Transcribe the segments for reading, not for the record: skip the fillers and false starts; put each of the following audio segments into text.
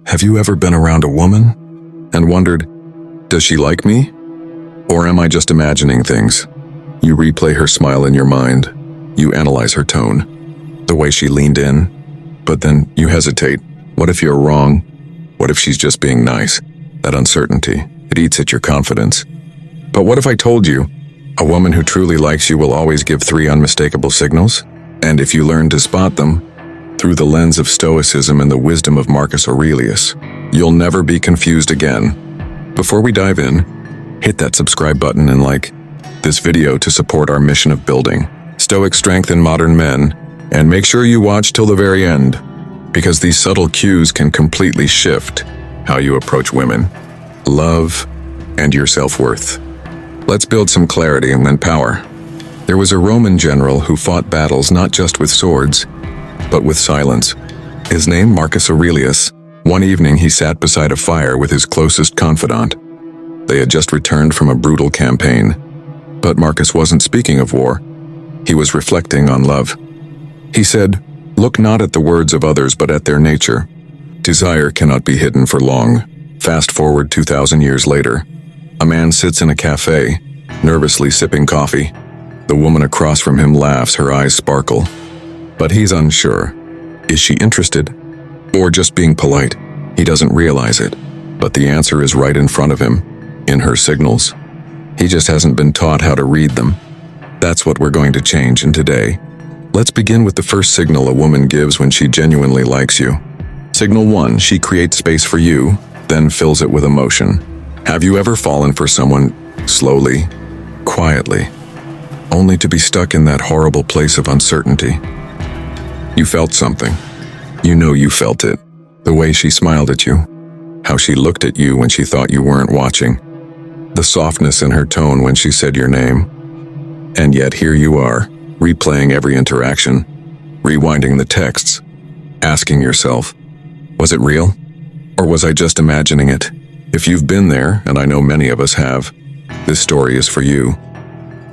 Have you ever been around a woman and wondered, does she like me? Or am I just imagining things? You replay her smile in your mind. You analyze her tone, the way she leaned in, but then you hesitate. What if you're wrong? What if she's just being nice? That uncertainty, it eats at your confidence. But what if I told you, a woman who truly likes you will always give 3 unmistakable signals? And if you learn to spot them, through the lens of Stoicism and the wisdom of Marcus Aurelius, you'll never be confused again. Before we dive in, hit that subscribe button and like this video to support our mission of building Stoic strength in modern men, and make sure you watch till the very end, because these subtle cues can completely shift how you approach women, love, and your self-worth. Let's build some clarity and power. There was a Roman general who fought battles not just with swords, but with silence. His name, Marcus Aurelius. One evening he sat beside a fire with his closest confidant. They had just returned from a brutal campaign. But Marcus wasn't speaking of war. He was reflecting on love. He said, "Look not at the words of others but at their nature. Desire cannot be hidden for long." Fast forward 2,000 years later. A man sits in a cafe, nervously sipping coffee. The woman across from him laughs, her eyes sparkle. But he's unsure. Is she interested? Or just being polite? He doesn't realize it, but the answer is right in front of him, in her signals. He just hasn't been taught how to read them. That's what we're going to change in today. Let's begin with the first signal a woman gives when she genuinely likes you. Signal 1, she creates space for you, then fills it with emotion. Have you ever fallen for someone slowly, quietly, only to be stuck in that horrible place of uncertainty? You felt something. You know you felt it. The way she smiled at you. How she looked at you when she thought you weren't watching. The softness in her tone when she said your name. And yet here you are, replaying every interaction, rewinding the texts, asking yourself, was it real? Or was I just imagining it? If you've been there, and I know many of us have, this story is for you.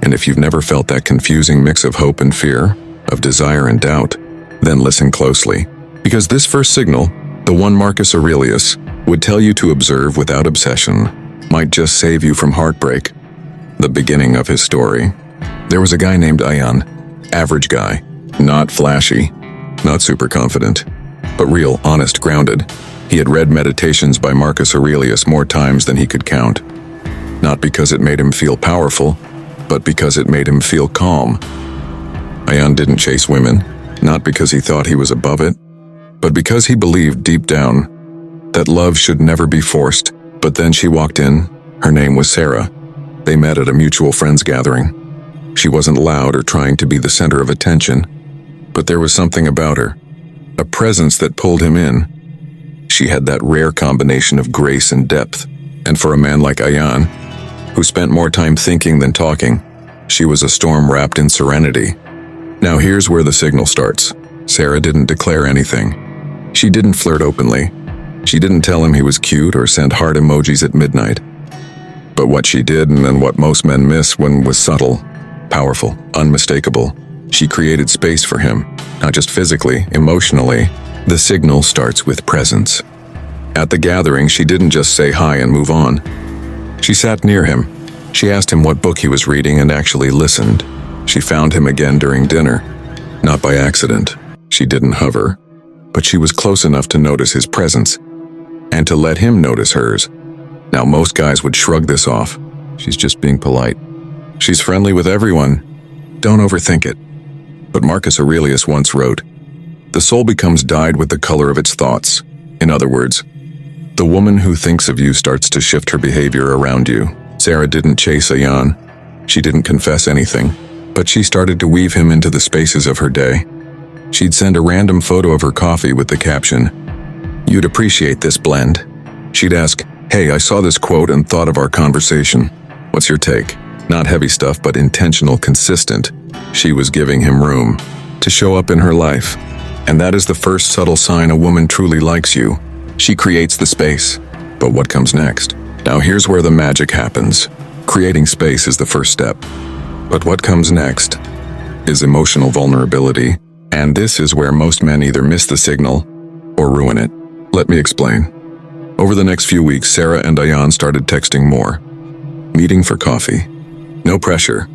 And if you've never felt that confusing mix of hope and fear, of desire and doubt, then listen closely. Because this first signal, the one Marcus Aurelius would tell you to observe without obsession, might just save you from heartbreak. The beginning of his story. There was a guy named Ion, average guy, not flashy, not super confident, but real, honest, grounded. He had read Meditations by Marcus Aurelius more times than he could count. Not because it made him feel powerful, but because it made him feel calm. Ion didn't chase women, not because he thought he was above it, but because he believed deep down that love should never be forced. But then she walked in. Her name was Sarah. They met at a mutual friends gathering. She wasn't loud or trying to be the center of attention, but there was something about her, a presence that pulled him in. She had that rare combination of grace and depth, and for a man like Ion, who spent more time thinking than talking, she was a storm wrapped in serenity. Now here's where the signal starts. Sarah didn't declare anything. She didn't flirt openly. She didn't tell him he was cute or send heart emojis at midnight. But what she did, and then what most men miss when, was subtle, powerful, unmistakable. She created space for him, not just physically, emotionally. The signal starts with presence. At the gathering, she didn't just say hi and move on. She sat near him. She asked him what book he was reading and actually listened. She found him again during dinner, not by accident. She didn't hover, but she was close enough to notice his presence and to let him notice hers. Now, most guys would shrug this off. She's just being polite. She's friendly with everyone. Don't overthink it. But Marcus Aurelius once wrote, "The soul becomes dyed with the color of its thoughts." In other words, the woman who thinks of you starts to shift her behavior around you. Sarah didn't chase Ion. She didn't confess anything, but she started to weave him into the spaces of her day. She'd send a random photo of her coffee with the caption, "You'd appreciate this blend." She'd ask, "Hey, I saw this quote and thought of our conversation. What's your take?" Not heavy stuff, but intentional, consistent. She was giving him room to show up in her life. And that is the first subtle sign a woman truly likes you. She creates the space. But what comes next? Now here's where the magic happens. Creating space is the first step. But what comes next is emotional vulnerability. And this is where most men either miss the signal or ruin it. Let me explain. Over the next few weeks, Sarah and Ayan started texting more. Meeting for coffee. No pressure.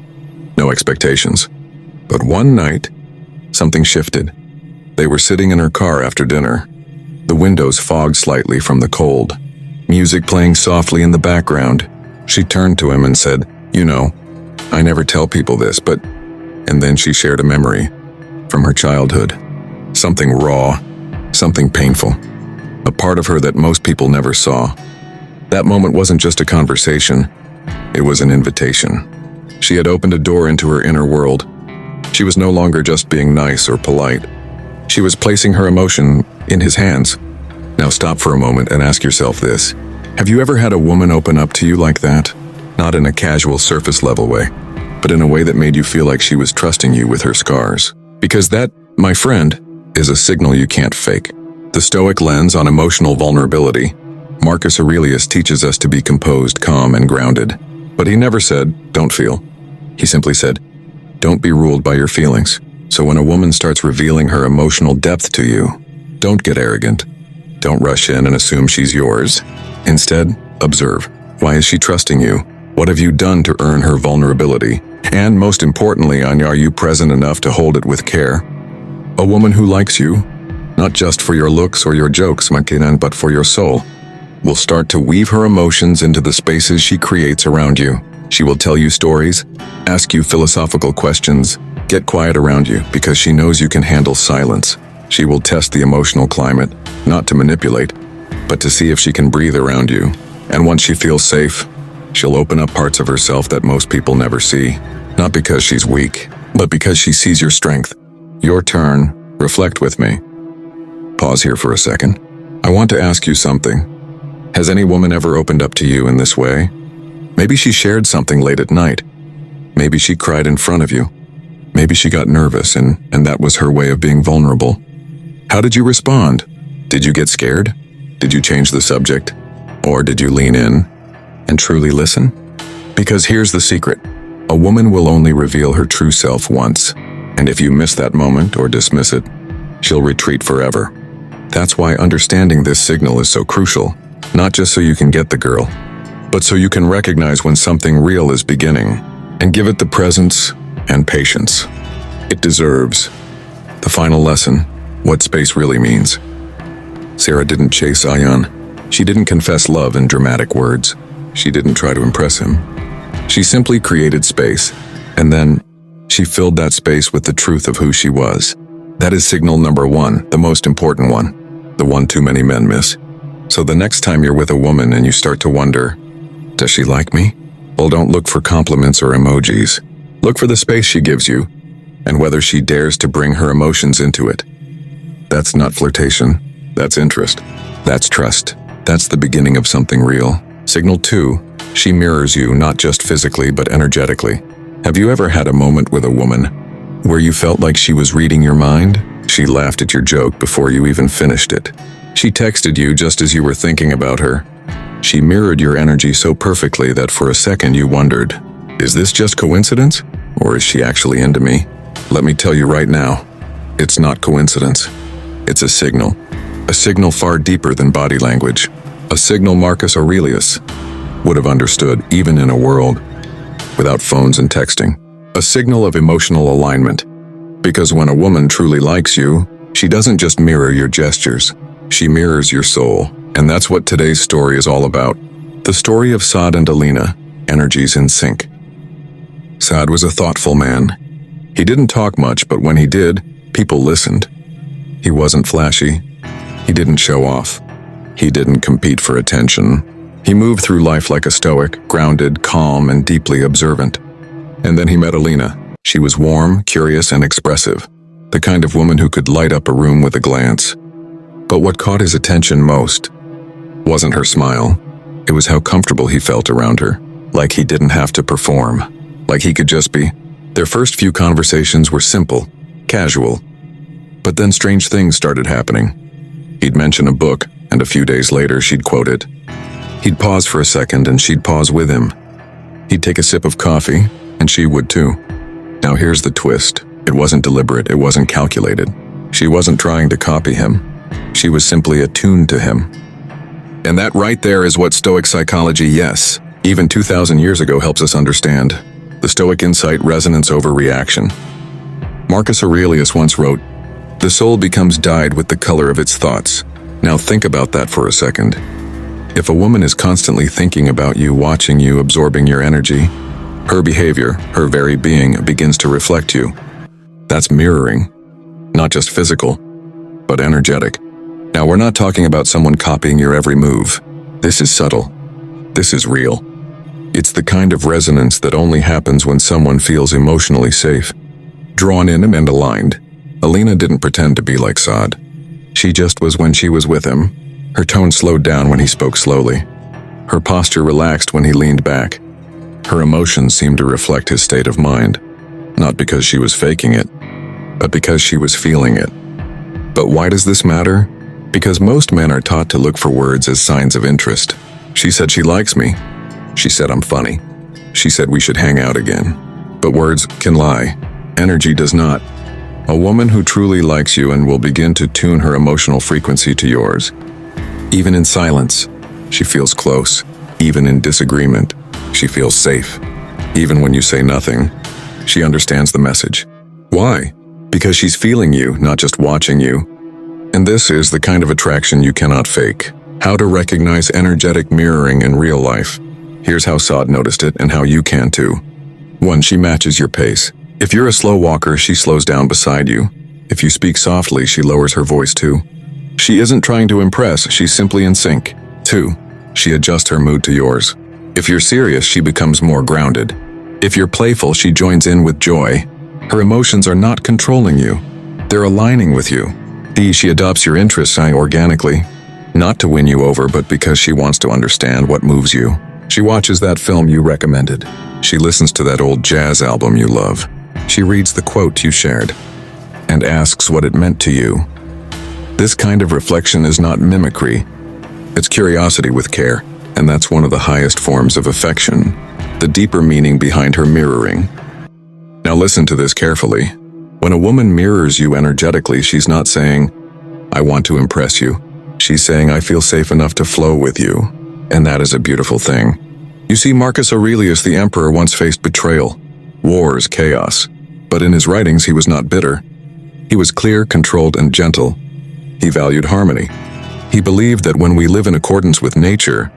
No expectations. But one night, something shifted. They were sitting in her car after dinner. The windows fogged slightly from the cold. Music playing softly in the background. She turned to him and said, "You know, I never tell people this, but..." And then she shared a memory from her childhood. Something raw, something painful. A part of her that most people never saw. That moment wasn't just a conversation. It was an invitation. She had opened a door into her inner world. She was no longer just being nice or polite. She was placing her emotion in his hands. Now stop for a moment and ask yourself this. Have you ever had a woman open up to you like that? Not in a casual surface level way, but in a way that made you feel like she was trusting you with her scars. Because that, my friend, is a signal you can't fake. The Stoic lens on emotional vulnerability. Marcus Aurelius teaches us to be composed, calm, and grounded. But he never said, "Don't feel." He simply said, "Don't be ruled by your feelings." So when a woman starts revealing her emotional depth to you, don't get arrogant. Don't rush in and assume she's yours. Instead, observe. Why is she trusting you? What have you done to earn her vulnerability? And most importantly, are you present enough to hold it with care? A woman who likes you, not just for your looks or your jokes, but for your soul, will start to weave her emotions into the spaces she creates around you. She will tell you stories, ask you philosophical questions, get quiet around you because she knows you can handle silence. She will test the emotional climate, not to manipulate, but to see if she can breathe around you. And once she feels safe, she'll open up parts of herself that most people never see. Not because she's weak, but because she sees your strength. Your turn. Reflect with me. Pause here for a second. I want to ask you something. Has any woman ever opened up to you in this way? Maybe she shared something late at night. Maybe she cried in front of you. Maybe she got nervous and that was her way of being vulnerable. How did you respond? Did you get scared? Did you change the subject? Or did you lean in and truly listen? Because here's the secret. A woman will only reveal her true self once. And if you miss that moment or dismiss it, she'll retreat forever. That's why understanding this signal is so crucial. Not just so you can get the girl, but so you can recognize when something real is beginning and give it the presence and patience it deserves. The final lesson, what space really means. Sarah didn't chase Ayan. She didn't confess love in dramatic words. She didn't try to impress him. She simply created space, and then she filled that space with the truth of who she was. That is signal number one, the most important one, the one too many men miss. So the next time you're with a woman and you start to wonder, does she like me? Well, don't look for compliments or emojis. Look for the space she gives you, and whether she dares to bring her emotions into it. That's not flirtation. That's interest. That's trust. That's the beginning of something real. Signal 2, she mirrors you not just physically but energetically. Have you ever had a moment with a woman where you felt like she was reading your mind? She laughed at your joke before you even finished it. She texted you just as you were thinking about her. She mirrored your energy so perfectly that for a second you wondered, is this just coincidence? Or is she actually into me? Let me tell you right now, it's not coincidence. It's a signal far deeper than body language. A signal Marcus Aurelius would have understood even in a world without phones and texting. A signal of emotional alignment. Because when a woman truly likes you, she doesn't just mirror your gestures, she mirrors your soul. And that's what today's story is all about. The story of Saad and Alina, energies in sync. Saad was a thoughtful man. He didn't talk much, but when he did, people listened. He wasn't flashy. He didn't show off. He didn't compete for attention. He moved through life like a stoic, grounded, calm, and deeply observant. And then he met Alina. She was warm, curious, and expressive. The kind of woman who could light up a room with a glance. But what caught his attention most wasn't her smile. It was how comfortable he felt around her. Like he didn't have to perform. Like he could just be. Their first few conversations were simple, casual. But then strange things started happening. He'd mention a book, and a few days later she'd quote it. He'd pause for a second, and she'd pause with him. He'd take a sip of coffee, and she would too. Now here's the twist. It wasn't deliberate, it wasn't calculated. She wasn't trying to copy him. She was simply attuned to him. And that right there is what Stoic psychology, yes, even 2,000 years ago, helps us understand. The Stoic insight, resonance over reaction. Marcus Aurelius once wrote, "The soul becomes dyed with the color of its thoughts." Now think about that for a second. If a woman is constantly thinking about you, watching you, absorbing your energy, her behavior, her very being begins to reflect you. That's mirroring. Not just physical, but energetic. Now, we're not talking about someone copying your every move. This is subtle. This is real. It's the kind of resonance that only happens when someone feels emotionally safe, drawn in and aligned. Alina didn't pretend to be like Saad. She just was when she was with him. Her tone slowed down when he spoke slowly. Her posture relaxed when he leaned back. Her emotions seemed to reflect his state of mind, not because she was faking it, but because she was feeling it. But why does this matter? Because most men are taught to look for words as signs of interest. She said she likes me. She said I'm funny. She said we should hang out again. But words can lie. Energy does not. A woman who truly likes you and will begin to tune her emotional frequency to yours. Even in silence, she feels close. Even in disagreement, she feels safe. Even when you say nothing, she understands the message. Why? Because she's feeling you, not just watching you. And this is the kind of attraction you cannot fake. How to recognize energetic mirroring in real life. Here's how Saad noticed it and how you can too. 1. She matches your pace. If you're a slow walker, she slows down beside you. If you speak softly, she lowers her voice too. She isn't trying to impress, she's simply in sync. 2. She adjusts her mood to yours. If you're serious, she becomes more grounded. If you're playful, she joins in with joy. Her emotions are not controlling you. They're aligning with you. D. She adopts your interests organically. Not to win you over, but because she wants to understand what moves you. She watches that film you recommended. She listens to that old jazz album you love. She reads the quote you shared and asks what it meant to you. This kind of reflection is not mimicry. It's curiosity with care, and that's one of the highest forms of affection, the deeper meaning behind her mirroring. Now listen to this carefully. When a woman mirrors you energetically, she's not saying, "I want to impress you." She's saying, "I feel safe enough to flow with you." And that is a beautiful thing. You see, Marcus Aurelius, the emperor, once faced betrayal, wars, chaos. But in his writings, he was not bitter. He was clear, controlled, and gentle. He valued harmony. He believed that when we live in accordance with nature,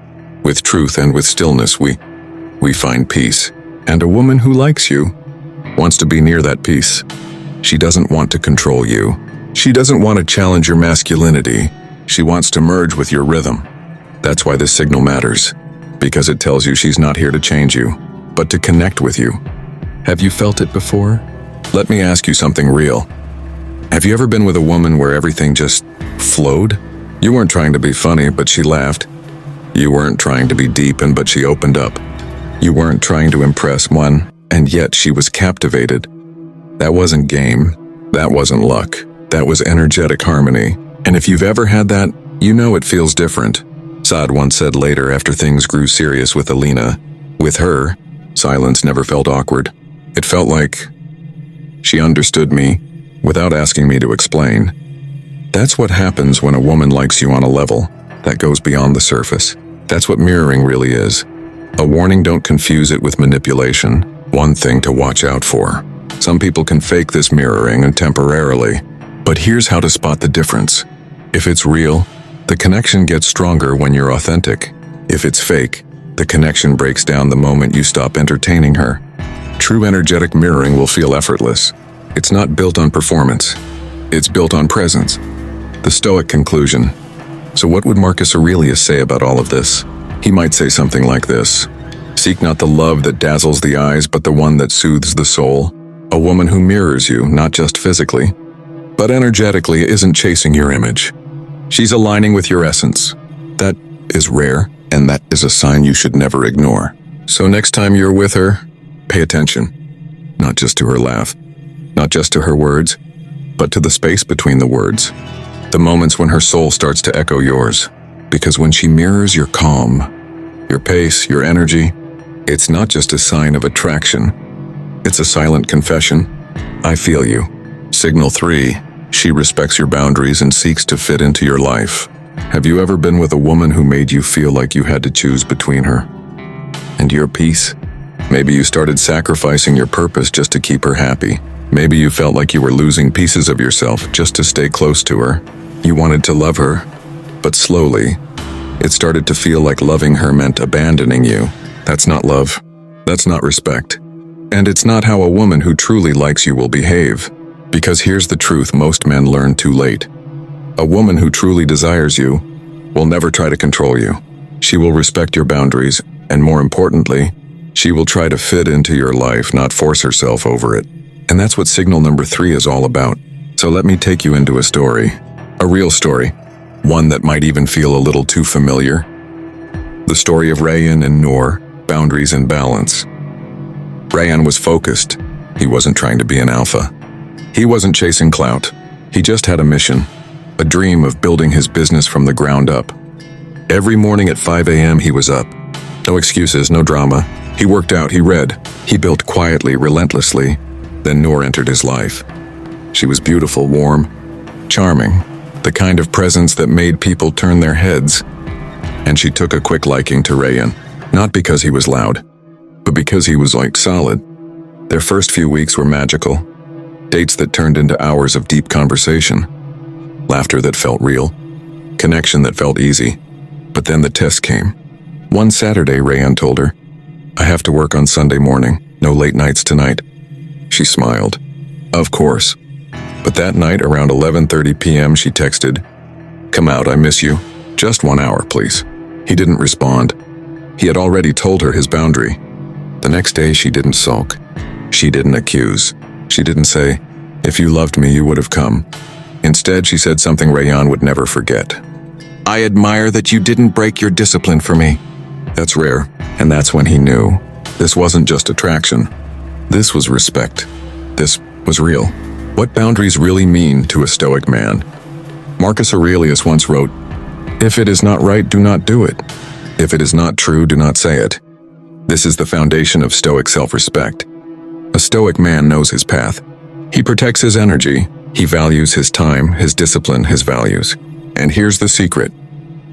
with truth and with stillness, we find peace. And a woman who likes you wants to be near that peace. She doesn't want to control you. She doesn't want to challenge your masculinity. She wants to merge with your rhythm. That's why this signal matters, because it tells you she's not here to change you, but to connect with you. Have you felt it before? Let me ask you something real. Have you ever been with a woman where everything just flowed? You weren't trying to be funny, but she laughed. You weren't trying to be deep, but she opened up. You weren't trying to impress one, and yet she was captivated. That wasn't game. That wasn't luck. That was energetic harmony. And if you've ever had that, you know it feels different. Saad once said later, after things grew serious with Alina, with her, silence never felt awkward. It felt like she understood me without asking me to explain. That's what happens when a woman likes you on a level that goes beyond the surface. That's what mirroring really is. A warning: don't confuse it with manipulation. One thing to watch out for. Some people can fake this mirroring and temporarily, but here's how to spot the difference. If it's real, the connection gets stronger when you're authentic. If it's fake, the connection breaks down the moment you stop entertaining her. True energetic mirroring will feel effortless. It's not built on performance. It's built on presence. The Stoic conclusion. So what would Marcus Aurelius say about all of this? He might say something like this: seek not the love that dazzles the eyes, but the one that soothes the soul. A woman who mirrors you, not just physically, but energetically, isn't chasing your image. She's aligning with your essence. That is rare, and that is a sign you should never ignore. So next time you're with her, pay attention. Not just to her laugh, not just to her words, but to the space between the words. The moments when her soul starts to echo yours. Because when she mirrors your calm, your pace, your energy, it's not just a sign of attraction. It's a silent confession. I feel you. Signal 3. She respects your boundaries and seeks to fit into your life. Have you ever been with a woman who made you feel like you had to choose between her and your peace? Maybe you started sacrificing your purpose just to keep her happy. Maybe you felt like you were losing pieces of yourself just to stay close to her. You wanted to love her, but slowly, it started to feel like loving her meant abandoning you. That's not love. That's not respect. And it's not how a woman who truly likes you will behave. Because here's the truth most men learn too late. A woman who truly desires you will never try to control you. She will respect your boundaries, and more importantly, she will try to fit into your life, not force herself over it. And that's what signal number 3 is all about. So let me take you into a story. A real story. One that might even feel a little too familiar. The story of Rayan and Noor, boundaries and balance. Rayan was focused. He wasn't trying to be an alpha. He wasn't chasing clout. He just had a mission. A dream of building his business from the ground up. Every morning at 5 a.m. he was up. No excuses, no drama. He worked out, he read. He built quietly, relentlessly. Then Noor entered his life. She was beautiful, warm, charming. The kind of presence that made people turn their heads. And she took a quick liking to Rayan. Not because he was loud, but because he was like solid. Their first few weeks were magical. Dates that turned into hours of deep conversation. Laughter that felt real. Connection that felt easy. But then the test came. One Saturday, Rayan told her, "I have to work on Sunday morning. No late nights tonight." She smiled. Of course. But that night, around 11:30 p.m., she texted, "Come out, I miss you. Just 1 hour, please." He didn't respond. He had already told her his boundary. The next day, she didn't sulk. She didn't accuse. She didn't say, "If you loved me, you would have come." Instead, she said something Rayan would never forget. "I admire that you didn't break your discipline for me." That's rare, and that's when he knew. This wasn't just attraction. This was respect. This was real. What boundaries really mean to a Stoic man. Marcus Aurelius once wrote, "If it is not right, do not do it. If it is not true, do not say it." This is the foundation of Stoic self-respect. A Stoic man knows his path. He protects his energy. He values his time, his discipline, his values. And here's the secret.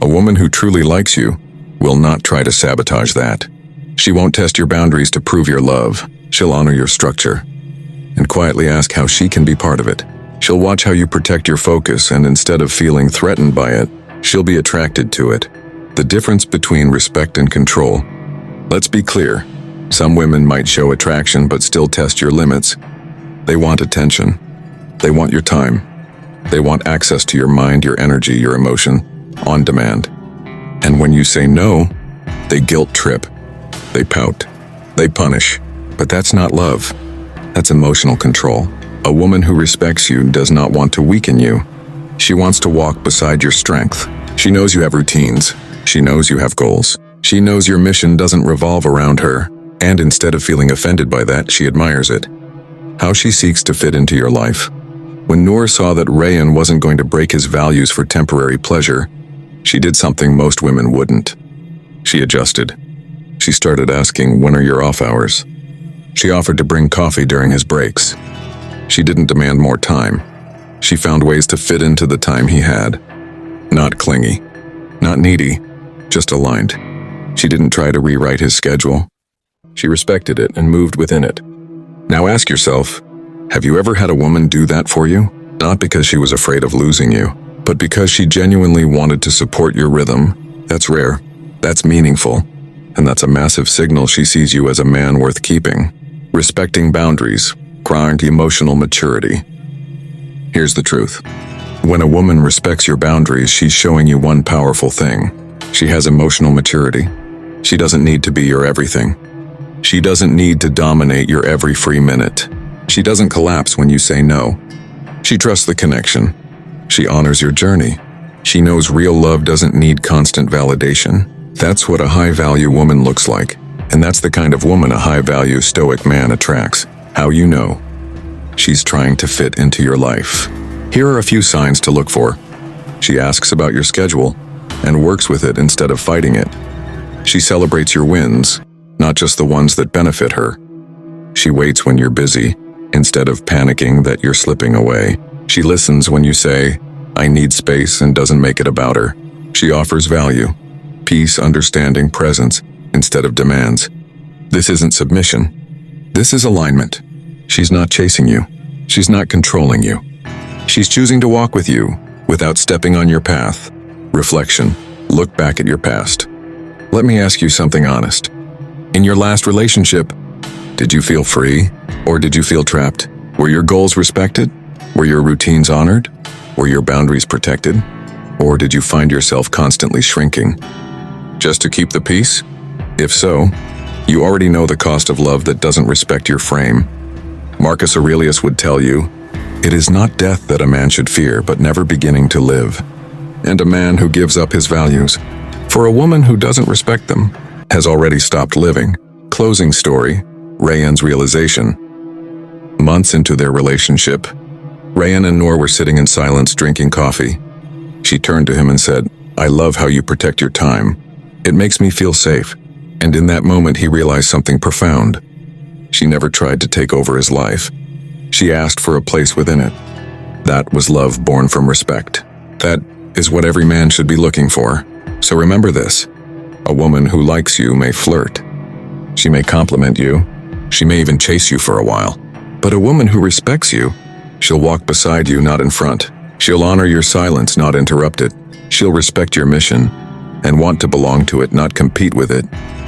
A woman who truly likes you will not try to sabotage that. She won't test your boundaries to prove your love. She'll honor your structure and quietly ask how she can be part of it. She'll watch how you protect your focus, and instead of feeling threatened by it, she'll be attracted to it. The difference between respect and control. Let's be clear. Some women might show attraction but still test your limits. They want attention. They want your time. They want access to your mind, your energy, your emotion, on demand. And when you say no, they guilt trip. They pout. They punish. But that's not love. That's emotional control. A woman who respects you does not want to weaken you. She wants to walk beside your strength. She knows you have routines. She knows you have goals. She knows your mission doesn't revolve around her. And instead of feeling offended by that, she admires it. How she seeks to fit into your life. When Noor saw that Rayan wasn't going to break his values for temporary pleasure, she did something most women wouldn't. She adjusted. She started asking, "When are your off hours?" She offered to bring coffee during his breaks. She didn't demand more time. She found ways to fit into the time he had. Not clingy, not needy, just aligned. She didn't try to rewrite his schedule. She respected it and moved within it. Now ask yourself, have you ever had a woman do that for you? Not because she was afraid of losing you, but because she genuinely wanted to support your rhythm. That's rare. That's meaningful. And that's a massive signal she sees you as a man worth keeping. Respecting boundaries, grind emotional maturity. Here's the truth. When a woman respects your boundaries, she's showing you one powerful thing. She has emotional maturity. She doesn't need to be your everything. She doesn't need to dominate your every free minute. She doesn't collapse when you say no. She trusts the connection. She honors your journey. She knows real love doesn't need constant validation. That's what a high-value woman looks like. And that's the kind of woman a high-value Stoic man attracts. How you know? She's trying to fit into your life. Here are a few signs to look for. She asks about your schedule and works with it instead of fighting it. She celebrates your wins, not just the ones that benefit her. She waits when you're busy, instead of panicking that you're slipping away. She listens when you say, "I need space," and doesn't make it about her. She offers value, peace, understanding, presence, instead of demands. This isn't submission. This is alignment. She's not chasing you. She's not controlling you. She's choosing to walk with you without stepping on your path. Reflection. Look back at your past. Let me ask you something honest. In your last relationship, did you feel free or did you feel trapped? Were your goals respected? Were your routines honored? Were your boundaries protected? Or did you find yourself constantly shrinking just to keep the peace? If so, you already know the cost of love that doesn't respect your frame. Marcus Aurelius would tell you, "It is not death that a man should fear, but never beginning to live." And a man who gives up his values for a woman who doesn't respect them has already stopped living. Closing story, Rayanne's realization. Months into their relationship, Rayanne and Noor were sitting in silence drinking coffee. She turned to him and said, "I love how you protect your time. It makes me feel safe." And in that moment he realized something profound. She never tried to take over his life. She asked for a place within it. That was love born from respect. That is what every man should be looking for. So remember this. A woman who likes you may flirt. She may compliment you. She may even chase you for a while. But a woman who respects you, she'll walk beside you, not in front. She'll honor your silence, not interrupt it. She'll respect your mission and want to belong to it, not compete with it.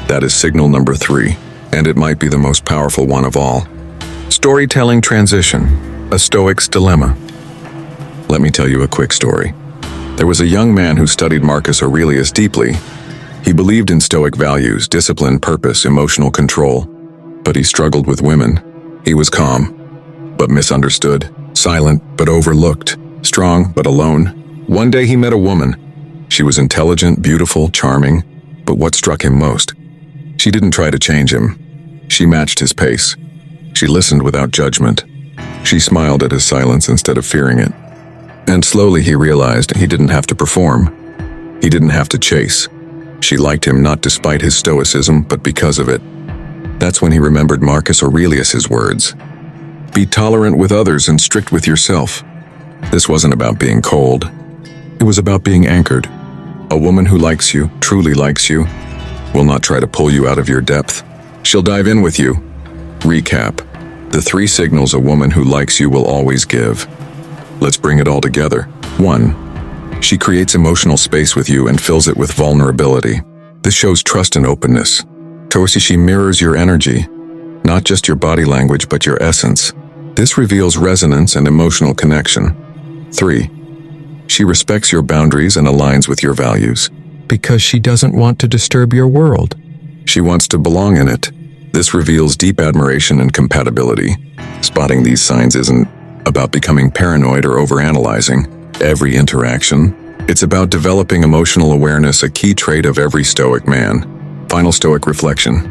That is signal number 3, and it might be the most powerful one of all. Storytelling transition, a Stoic's dilemma. Let me tell you a quick story. There was a young man who studied Marcus Aurelius deeply. He believed in Stoic values, discipline, purpose, emotional control, but he struggled with women. He was calm, but misunderstood, silent, but overlooked, strong, but alone. One day he met a woman. She was intelligent, beautiful, charming, but what struck him most? She didn't try to change him. She matched his pace. She listened without judgment. She smiled at his silence instead of fearing it. And slowly he realized he didn't have to perform. He didn't have to chase. She liked him not despite his stoicism, but because of it. That's when he remembered Marcus Aurelius's words. Be tolerant with others and strict with yourself. This wasn't about being cold. It was about being anchored. A woman who likes you, truly likes you, will not try to pull you out of your depth. She'll dive in with you. Recap. The 3 signals a woman who likes you will always give. Let's bring it all together. 1. She creates emotional space with you and fills it with vulnerability. This shows trust and openness. 2. She mirrors your energy, not just your body language, but your essence. This reveals resonance and emotional connection. 3. She respects your boundaries and aligns with your values. Because she doesn't want to disturb your world. She wants to belong in it. This reveals deep admiration and compatibility. Spotting these signs isn't about becoming paranoid or overanalyzing every interaction. It's about developing emotional awareness, a key trait of every Stoic man. Final Stoic reflection.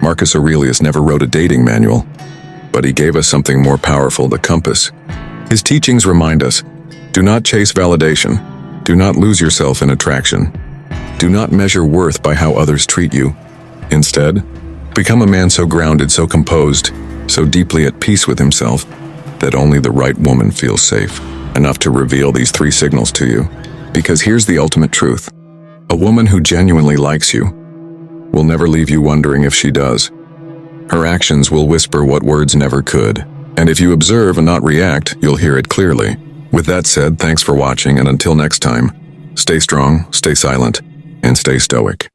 Marcus Aurelius never wrote a dating manual, but he gave us something more powerful, the compass. His teachings remind us, do not chase validation. Do not lose yourself in attraction. Do not measure worth by how others treat you. Instead, become a man so grounded, so composed, so deeply at peace with himself, that only the right woman feels safe enough to reveal these 3 signals to you. Because here's the ultimate truth. A woman who genuinely likes you will never leave you wondering if she does. Her actions will whisper what words never could. And if you observe and not react, you'll hear it clearly. With that said, thanks for watching, and until next time, stay strong, stay silent, and stay stoic.